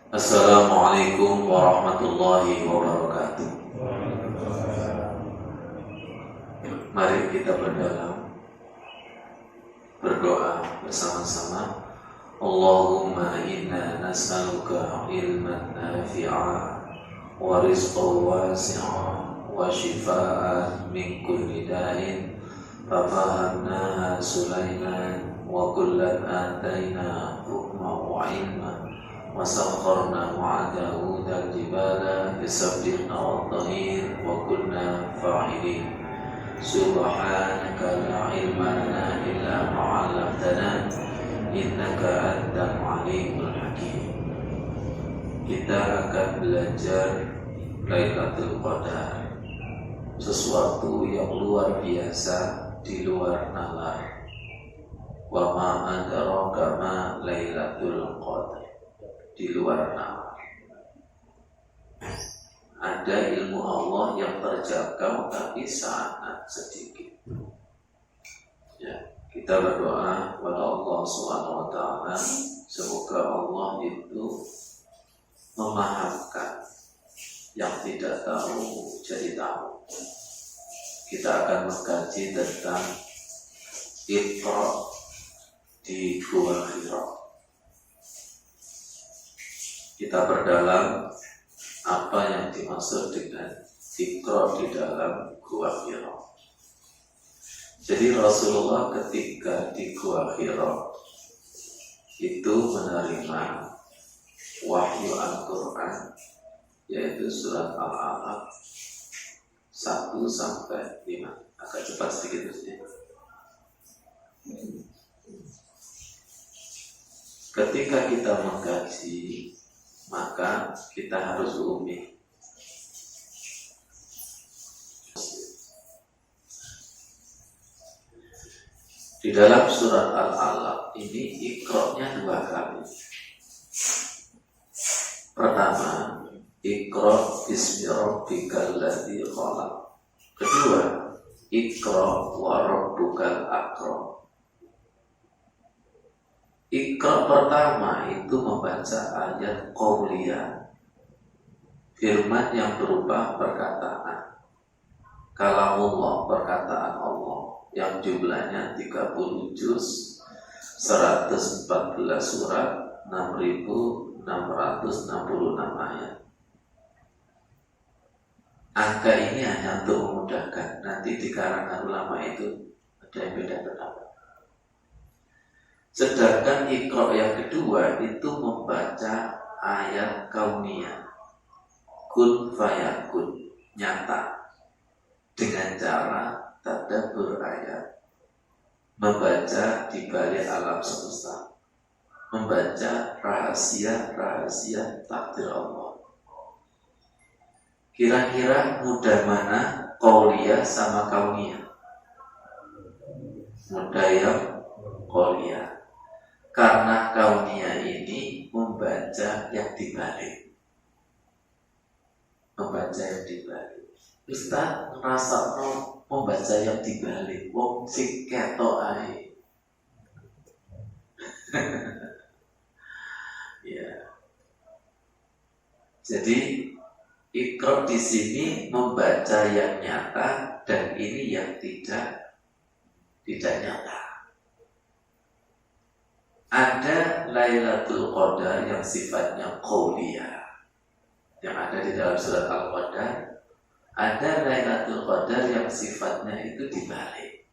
Assalamualaikum warahmatullahi wabarakatuh. Mari kita berdoa bersama-sama. Allahumma inna nas'aluka ilman nafi'a wa rizqan wasi'a wa shifaan min kulli da'in fafahamnaha Sulaiman wa kullan atayna hukma wa ilma وسخرنا مع داود الجبال يسبحن والطير وكنا فاعلين سبحانك لا علم لنا إلا ما علمتنا إنك أنت العليم الحكيم. Kita akan belajar Lailatul Qadar, sesuatu yang luar biasa di luar nalar. Wa ma adraka ma Lailatul Qadar, di luar nalar. Ada ilmu Allah yang terjangkau tapi sangat sedikit. Ya, kita berdoa kepada Allah SWT, semoga Allah itu memahamkan yang tidak tahu jadi tahu. Kita akan mengkaji tentang Iqra di Gua Hira. Kita berdalam apa yang dimaksud dengan Iqra di dalam Gua Hira. Jadi Rasulullah ketika di Gua Hira itu menerima wahyu Al-Quran, yaitu surat Al-Alaq 1-5. Agak cepat sedikit saja. Ketika kita mengkaji, maka kita harus umi. Di dalam surat Al-Alaq ini Iqra-nya 2 kali. Pertama, Iqra bismi rabbikal ladzi khalaq. Kedua, Iqra wa rabbukal akram. Iqra pertama itu membaca ayat qauliyah, firman yang berupa perkataan, kalamullah, perkataan Allah, yang jumlahnya 30 juz, 114 surat, 6.666 ayat. Angka ini hanya untuk memudahkan. Nanti di karangan ulama itu ada yang beda pendapat. Sedangkan Iqra yang kedua itu membaca ayat kauniyah, kun fayakun, nyata, dengan cara tadabbur ayat, membaca di balik alam semesta, membaca rahasia-rahasia takdir Allah. Kira-kira mudah mana qauliyah sama kauniyah? Mudah yang qauliyah. Karena kauniyah ini membaca yang dibalik. Membaca yang dibalik. Ustaz ngerasa membaca yang dibalik. Wong sing ketok ae. Ya. Jadi Iqra di sini membaca yang nyata dan ini yang tidak nyata. Ada Lailatul Qadar yang sifatnya qauliyah, yang ada di dalam surat Al-Qadar. Ada Lailatul Qadar yang sifatnya itu dibalik.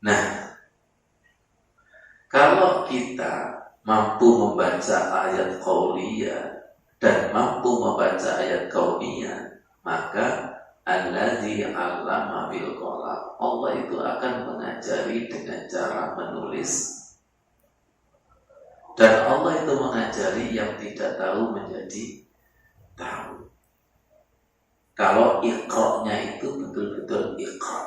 Nah, kalau kita mampu membaca ayat qauliyah dan mampu membaca ayat kauniyah, maka alladzi 'allama bil qalam, Allah itu akan mengajari dengan cara menulis, dan Allah itu mengajari yang tidak tahu menjadi tahu. Kalau Iqra-nya itu betul-betul Iqra.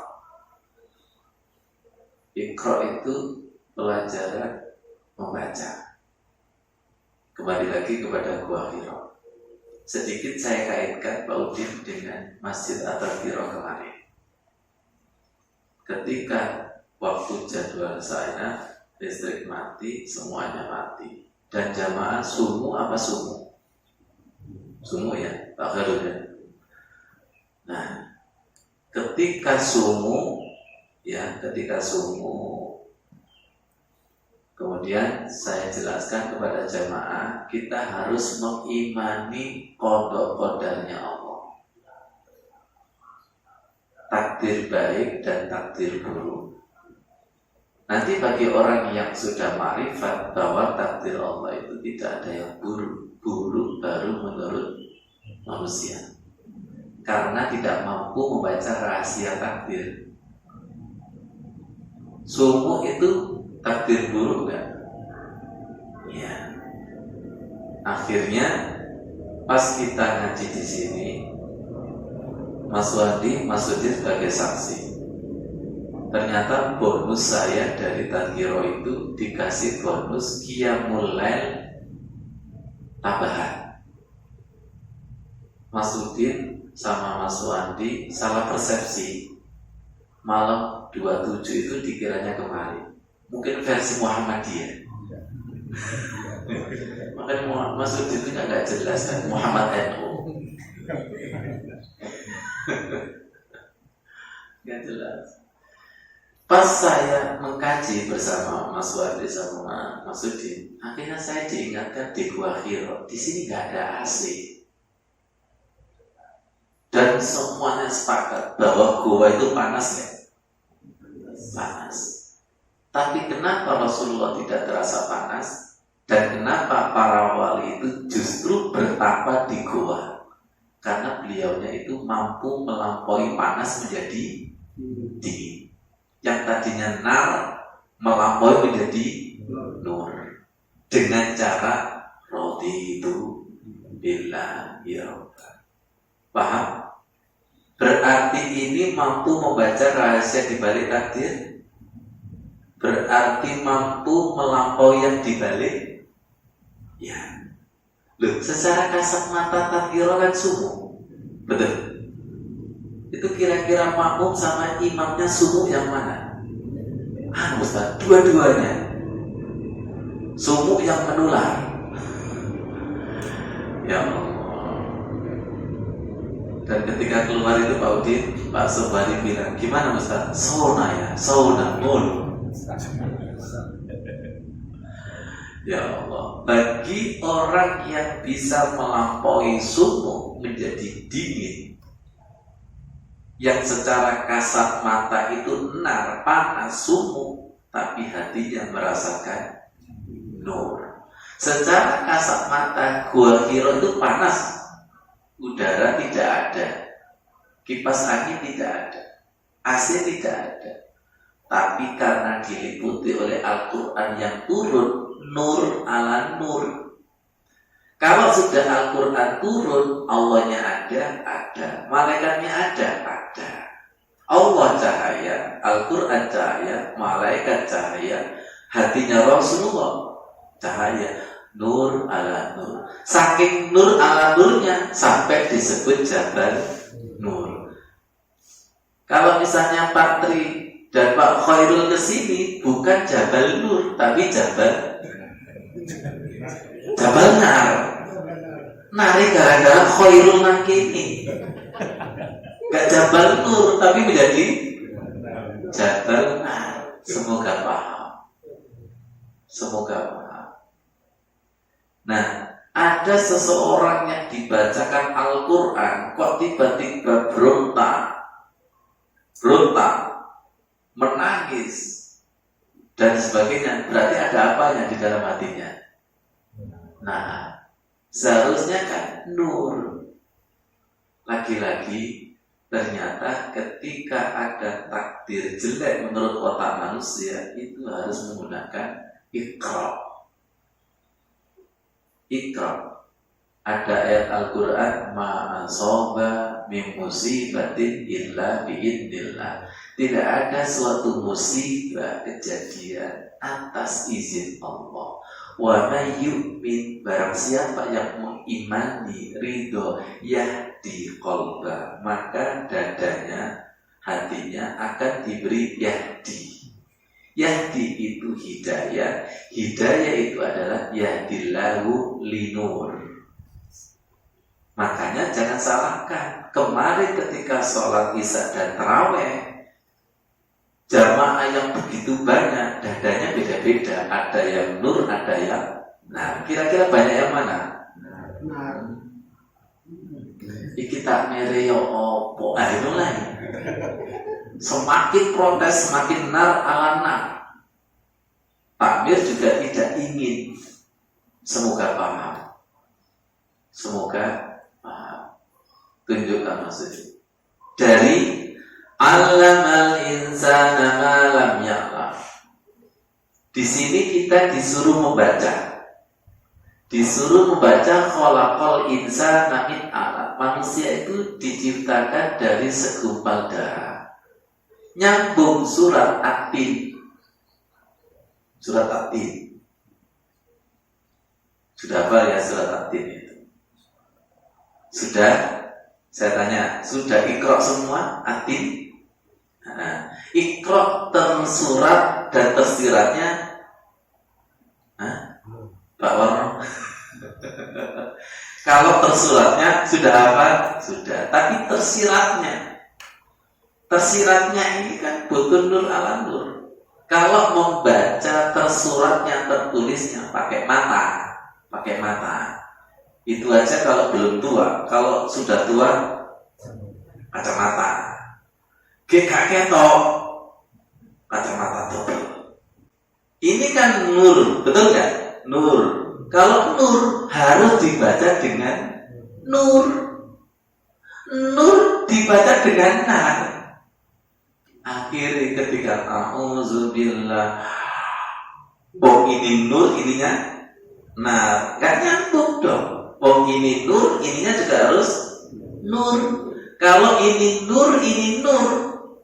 Iqra itu pelajaran membaca. Kembali lagi kepada Gua Hira. Sedikit saya kaitkan Pak Udin dengan Masjid At-Tadhkirah kemarin. Ketika waktu jadwal saya listrik mati, semuanya mati. Dan jamaah sumu apa sumu? Sumu ya, Pak Khairul ya. Nah, ketika sumu, kemudian saya jelaskan kepada jamaah, kita harus mengimani qada qadarnya Allah. Takdir baik dan takdir buruk. Nanti bagi orang yang sudah ma'rifat bahwa takdir Allah itu tidak ada yang buruk baru menurut manusia. Karena tidak mampu membaca rahasia takdir. Sumu itu takdir buruk kan? Ya. Akhirnya pas kita ngaji di sini, Mas Wadi masukin sebagai saksi. Ternyata bonus saya dari Tadkiro itu dikasih bonus Qiyamul Lail tambahan. Mas Udin sama Mas Wandi salah persepsi. Malam 27 itu dikiranya kemarin. Mungkin versi Muhammadiyah. Makanya Mas Udin itu nggak jelas kan Muhammad NU. Nggak jelas. Pas saya mengkaji bersama Mas Wadi sama Mas Udin, akhirnya saya diingatkan di Gua Hiro, di sini nggak ada AC, dan semuanya sepakat bahwa gua itu panas ya, panas. Tapi kenapa Rasulullah tidak terasa panas, dan kenapa para wali itu justru bertapa di gua? Karena beliaunya itu mampu melampaui panas menjadi dingin. Yang tadinya nar melampaui menjadi nur dengan cara raditu billahi rabban. Paham? Berarti ini mampu membaca rahasia di balik takdir. Berarti mampu melampaui yang di balik. Ya. Loh, secara kasat mata takdir kan sumu. Betul. Itu kira-kira makmum sama imamnya sumu yang mana? Ustaz, dua-duanya. Sumu yang menular. Ya Allah. Dan ketika keluar itu Pak Udin, Pak Sobari bilang, gimana Ustaz? Sauna ya, sauna mulu. Ya Allah. Bagi orang yang bisa melampaui sumu menjadi dingin, yang secara kasat mata itu nar, panas, sumu, tapi hatinya merasakan nur. Secara kasat mata Gua Hiro itu panas, udara tidak ada, kipas angin tidak ada, AC tidak ada. Tapi karena diliputi oleh Al-Quran yang turun, nur ala nur. Kalau sudah Al-Quran turun, Allahnya ada, malaikatnya ada. Allah cahaya, Al-Quran cahaya, malaikat cahaya, hatinya Rasulullah cahaya, nur ala nur. Saking nur ala nurnya sampai disebut Jabal Nur. Kalau misalnya Pak Tri dan Pak Khairul kesini, bukan Jabal Nur, tapi Jabal Nar. Nari gara-gara Khairul Nakini. Gak Jabal Nur, tapi menjadi Jabal Nar. Semoga paham. Nah, ada seseorang yang dibacakan Al-Quran, kok tiba-tiba berontak, menangis, dan sebagainya. Berarti ada apanya di dalam hatinya? Nah, seharusnya kan nur. Lagi-lagi ternyata ketika ada takdir jelek menurut otak manusia, itu harus menggunakan ikrar. Ada ayat Al-Quran, ma asaba min musibatin illa biidnillah. Tidak ada suatu musibah kejadian atas izin Allah. Wa may yu'min, barang siapa yang mengimani ridho yahdi qalba, maka dadanya, hatinya akan diberi yahdi. Yahdi itu hidayah. Hidayah itu adalah yahdillahu linur. Makanya jangan salahkan. Kemarin ketika sholat isya dan taraweh, jamaah yang begitu banyak, dadanya beda-beda. Ada yang nur, ada yang nah. Kira-kira banyak yang mana? Nah. Iki tak mereo opo. Itu lah. Semakin protes, semakin nar ala nar. Takmir juga tidak ingin. Semoga paham. Semoga paham. Tunjukkan maksudnya. Dari Allamal insana ma lam ya'lam. Di sini kita disuruh membaca. Disuruh membaca khalaqal insana min 'alaq. Manusia itu diciptakan dari segumpal darah. Nyambung surat At-Tin. Surat At-Tin. Sudah apa ya surat At-Tin itu? Sudah? Saya tanya, sudah Iqra semua At-Tin? Nah, Iqra tersurat dan tersiratnya Pak Warno. Kalau tersuratnya sudah apa? Sudah. Tapi tersiratnya ini kan butuh nur ala nur. Kalau membaca tersuratnya, tertulisnya pakai mata. Itu aja kalau belum tua. Kalau sudah tua, kacamata. Kakek toh, kacamata double. Ini kan nur, betul nggak? Nur. Kalau nur harus dibaca dengan nur. Nur dibaca dengan nar. Akhirnya ketika auzubillah, ini nur, ininya nar, gak nyambung dong. Ini nur, ininya juga harus nur. Kalau ini nur, ini nur,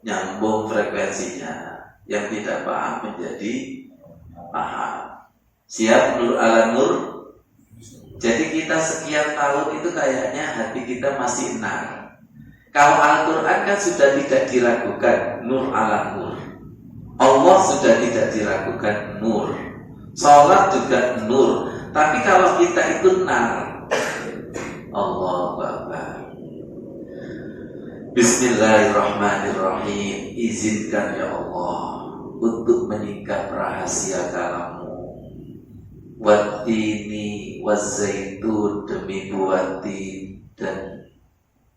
nyambung frekuensinya. Yang tidak paham menjadi paham. Siap nur ala nur. Jadi kita sekian tahun itu kayaknya hati kita masih nar. Kalau Al-Quran kan sudah tidak diragukan nur ala nur. Allah sudah tidak diragukan nur. Salat juga nur. Tapi kalau kita itu nar, Allahu Akbar. Bismillahirrahmanirrahim. Izinkan ya Allah untuk menyingkap rahasia kalammu. Wattini wazzaitun, demi buah tin dan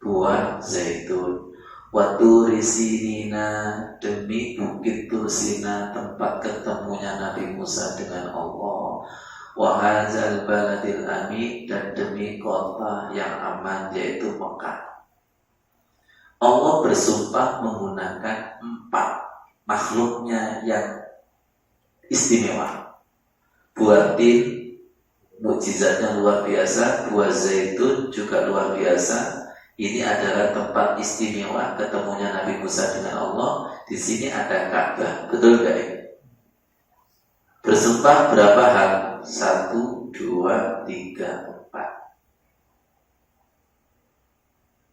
buah zaitun. Waturi sinina, demi bukit Tursina, tempat ketemunya Nabi Musa dengan Allah. Wahazal baladil amin, dan demi kota yang aman yaitu Mekah. Allah bersumpah menggunakan 4 makhluknya yang istimewa. Buah tin, mukjizatnya luar biasa. Buah zaitun juga luar biasa. Ini adalah tempat istimewa ketemunya Nabi Musa dengan Allah. Di sini ada Ka'bah, betul gak ini? Bersumpah berapa hal? 1, 2, 3, 4.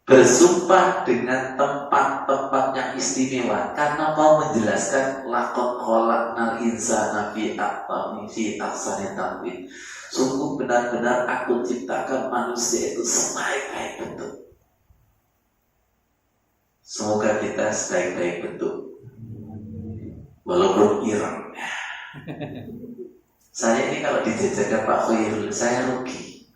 Bersumpah dengan tempat-tempat yang istimewa karena mau menjelaskan laqad khalaqnal insana fi ahsani taqwim. Sungguh benar-benar aku ciptakan manusia itu sebaik-baik bentuk. Semoga kita sebaik-baik bentuk, walaupun ireng. Saya ini kalau dijajakan Pak Khairul, saya rugi.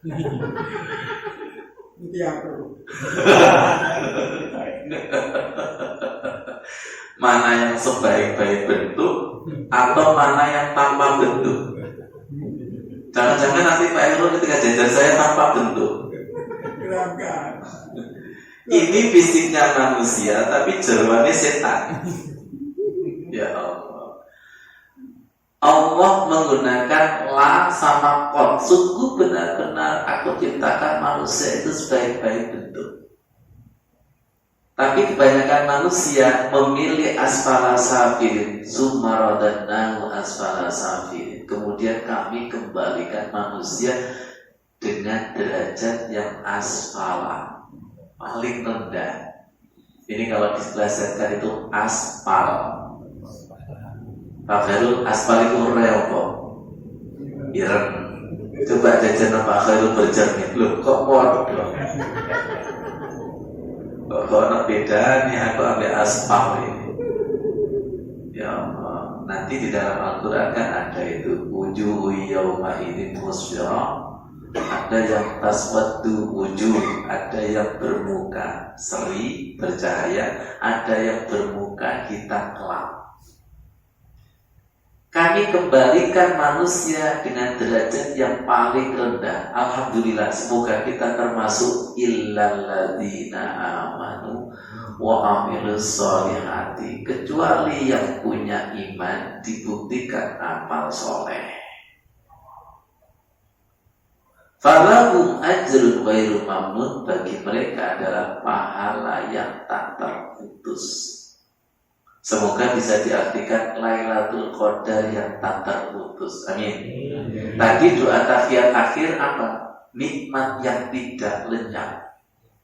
Mana yang sebaik-baik bentuk atau mana yang tanpa bentuk? Jangan-jangan nanti Pak Irul ketika jajan saya tanpa bentuk. Ini fisiknya manusia tapi jeroannya setan. Ya Allah. Allah menggunakan la sama qad. Sungguh benar-benar aku ciptakan manusia itu sebaik-baik bentuk. Tapi kebanyakan manusia memilih asfala safilin, summa radadnahu asfala safilin. Kemudian kami kembalikan manusia dengan derajat yang asfala, paling rendah. Ini kalau dipelesetkan itu aspal. Pak Khairul aspal itu rel kok. Ireng. Coba jajan Pak Khairul berjernih. Loh kok bodoh dong? Kok ada bedanya aku ambil aspal ini. Ya Allah. Nanti di dalam Al-Quran kan ada itu wujuhu yawma idzin musfirah. Ada yang taswaddu wujuh, ada yang bermuka seri, bercahaya, ada yang bermuka hitam kelam. Kami kembalikan manusia dengan derajat yang paling rendah. Alhamdulillah, semoga kita termasuk illalladzina amanu wa amilus solihati, kecuali yang punya iman dibuktikan amal soleh. Falahum ajrun ghairu mamnun, bagi mereka adalah pahala yang tak terputus. Semoga bisa diartikan Lailatul Qadar yang tak terputus. Amin. Tadi doa tahiyat akhir apa? Nikmat yang tidak lenyap,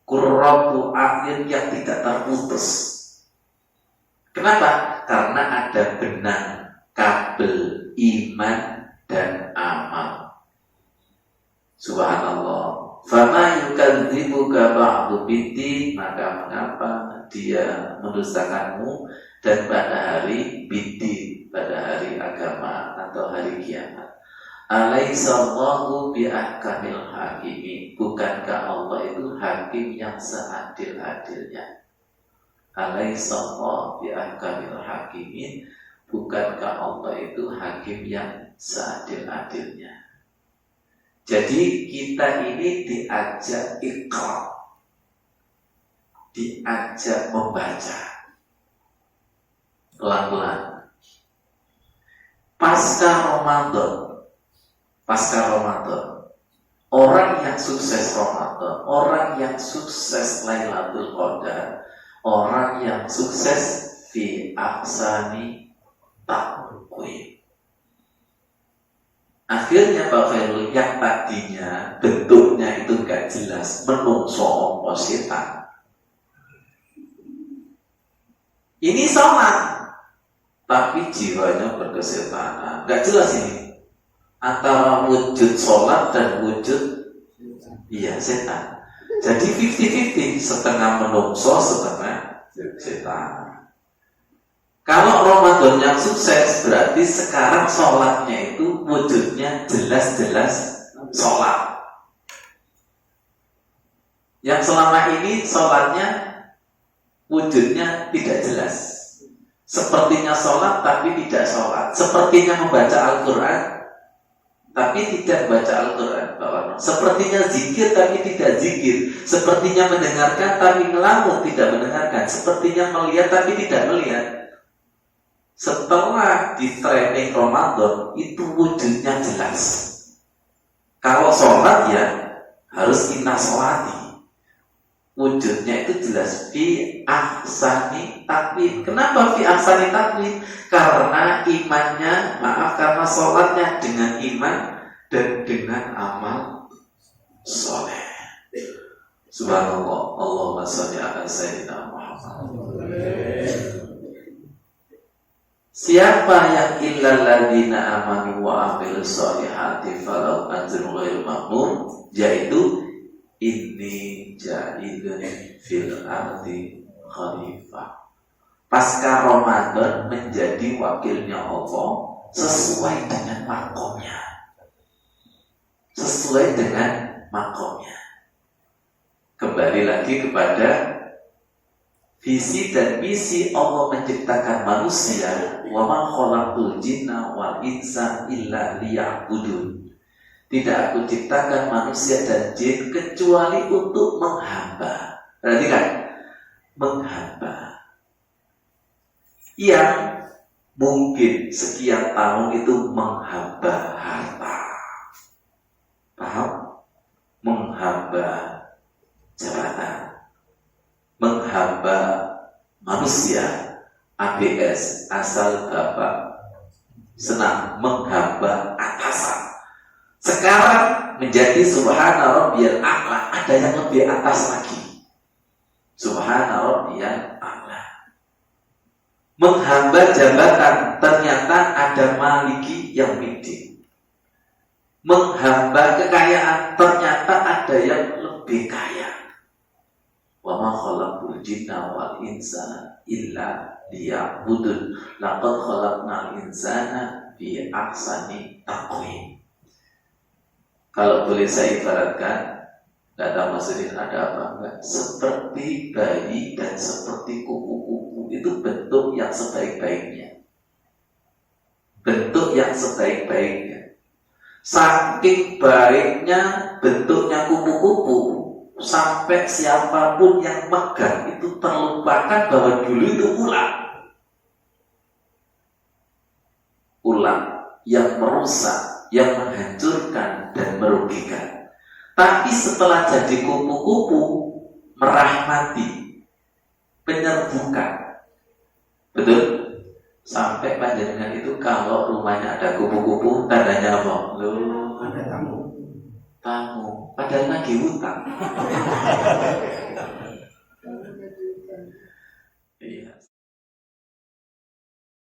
qurratu akhir yang tidak terputus. Kenapa? Karena ada benang kabel iman dan amal. Subhanallah. Fama yukadzibuka ba'du biddin, maka mengapa dia mendustakanmu dan pada hari biddin, pada hari agama atau hari kiamat. Alaihissallahu biahkamil hakimin, bukankah Allah itu hakim yang seadil-adilnya? Alaihissallahu biahkamil hakimin, bukankah Allah itu hakim yang seadil-adilnya? Jadi kita ini diajak iqra, diajak membaca pelan-pelan. Pasca Ramadan, orang yang sukses Ramadan, orang yang sukses Lailatul Qadar, orang yang sukses fi ahsani taqwim. Akhirnya Pak Khairul yang tadinya bentuknya itu gak jelas, menungso apa setan, ini sholat tapi jiwanya berkesetanan, gak jelas ini antara wujud sholat dan wujud setan. Jadi 50-50, setengah menungso, setengah setan. Kalau Ramadan yang sukses, berarti sekarang sholatnya itu wujudnya jelas-jelas sholat. Yang selama ini sholatnya wujudnya tidak jelas. Sepertinya sholat tapi tidak sholat. Sepertinya membaca Al-Quran tapi tidak baca Al-Quran. Sepertinya zikir tapi tidak zikir. Sepertinya mendengarkan tapi ngelamun, tidak mendengarkan. Sepertinya melihat tapi tidak melihat. Setelah di training Ramadan itu wujudnya jelas. Kalau sholat ya harus inna sholati, wujudnya itu jelas fi ahsani taqwim. Kenapa fi ahsani taqwim? Karena imannya, karena sholatnya dengan iman dan dengan amal soleh. Subhanallah. Allahumma sholli ala sayyidina Muhammad. Siapa yang illal ladzina amanu wa amilus solihati falau ajrun ghairu mamnun, yaitu inni ja'ilun fil ardi khalifah. Pasca Ramadan menjadi wakilnya Allah sesuai dengan makomnya. Sesuai dengan makomnya. Kembali lagi kepada visi dan misi Allah menciptakan manusia. Wa ma khalaqtul jinna wal insa illa liya'budun. Tidak aku ciptakan manusia dan jin kecuali untuk menghamba. Perhatikan, menghamba. Yang mungkin sekian tahun itu menghamba harta. Paham? Menghamba jabatan, menghamba manusia, ABS, asal bapak senang, menghamba atasan. Sekarang menjadi subhana rabbiyal a'la, ada yang lebih atas lagi. Subhana rabbiyal a'la. Menghamba jabatan, ternyata kekayaan ada maliki yang midin. Menghamba kekayaan ternyata ada yang lebih kaya. Wa ma khalaqul jinna wal insa illa liya'budun. Laqad khalaqnal insana fi ahsani taqwim. Kalau boleh saya ibaratkan, tidak tahu maksudnya ada apa enggak, seperti bayi dan seperti kupu-kupu, itu bentuk yang sebaik-baiknya. Bentuk yang sebaik-baiknya. Saking baiknya bentuknya kupu-kupu, sampai siapapun yang pegang itu terlupakan bahwa dulu itu ular. Ular yang merusak, yang menghancurkan dan merugikan. Tapi setelah jadi kupu-kupu, merahmati, menyerbukan. Betul? Sampai panjenengan itu kalau rumahnya ada kupu-kupu, tandanya apa? Loh, ada tamu. Tamu, padahal lagi hutang. Iya.